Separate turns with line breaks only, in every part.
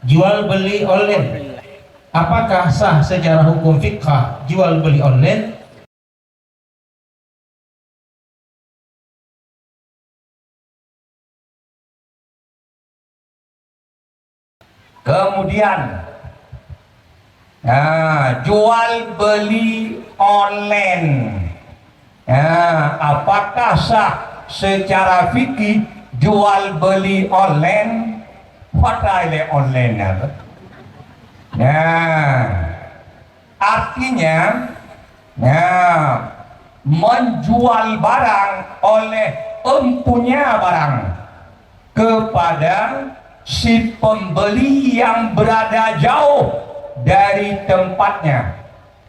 Jual beli online, apakah sah secara hukum fiqh jual beli online?
Kemudian jual beli online, apakah sah secara fikih jual beli online? Padahal online apa? Artinya menjual barang oleh empunya barang kepada si pembeli yang berada jauh dari tempatnya,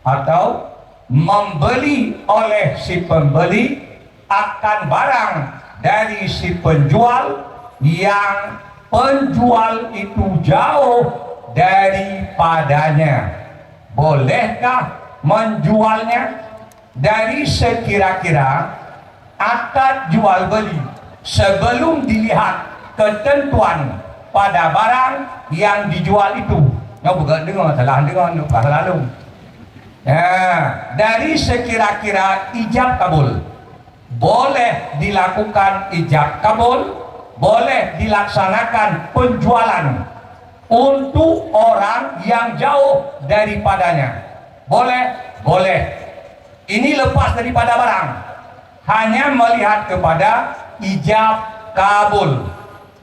atau membeli oleh si pembeli akan barang dari si penjual yang penjual itu jauh daripadanya. Bolehkah menjualnya? Dari sekira-kira akad jual beli sebelum dilihat ketentuan pada barang yang dijual itu. Bukan dengar salah dengar selalu. Dari sekira-kira ijab kabul, boleh dilakukan ijab kabul, boleh dilaksanakan penjualan untuk orang yang jauh daripadanya. Boleh. Ini lepas daripada barang, hanya melihat kepada ijab kabul.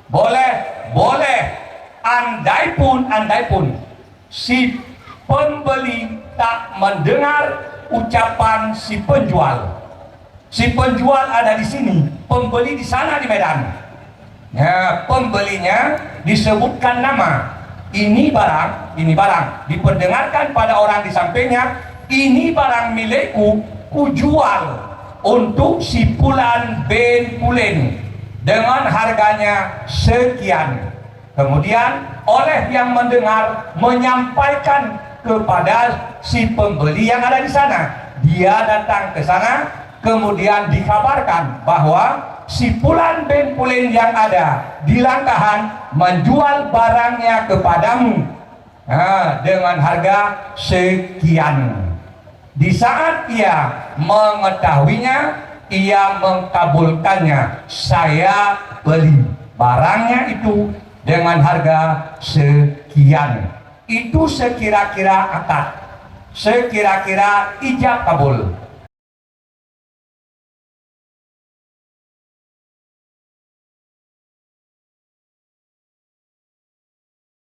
Boleh. Andai pun si pembeli tak mendengar ucapan si penjual. Si penjual ada di sini, pembeli di sana di Medan. Pembelinya disebutkan nama. Ini barang diperdengarkan pada orang di sampingnya. Ini barang milikku, kujual untuk si Fulan bin Pulin dengan harganya sekian. Kemudian oleh yang mendengar menyampaikan kepada si pembeli yang ada di sana. Dia datang ke sana, kemudian dikabarkan bahwa si Fulan bin Pulin yang ada di Langkahan menjual barangnya kepadamu dengan harga sekian. Di saat ia mengetahuinya, ia mengkabulkannya. Saya beli barangnya itu dengan harga sekian. Itu sekira-kira akad, sekira-kira ijab kabul.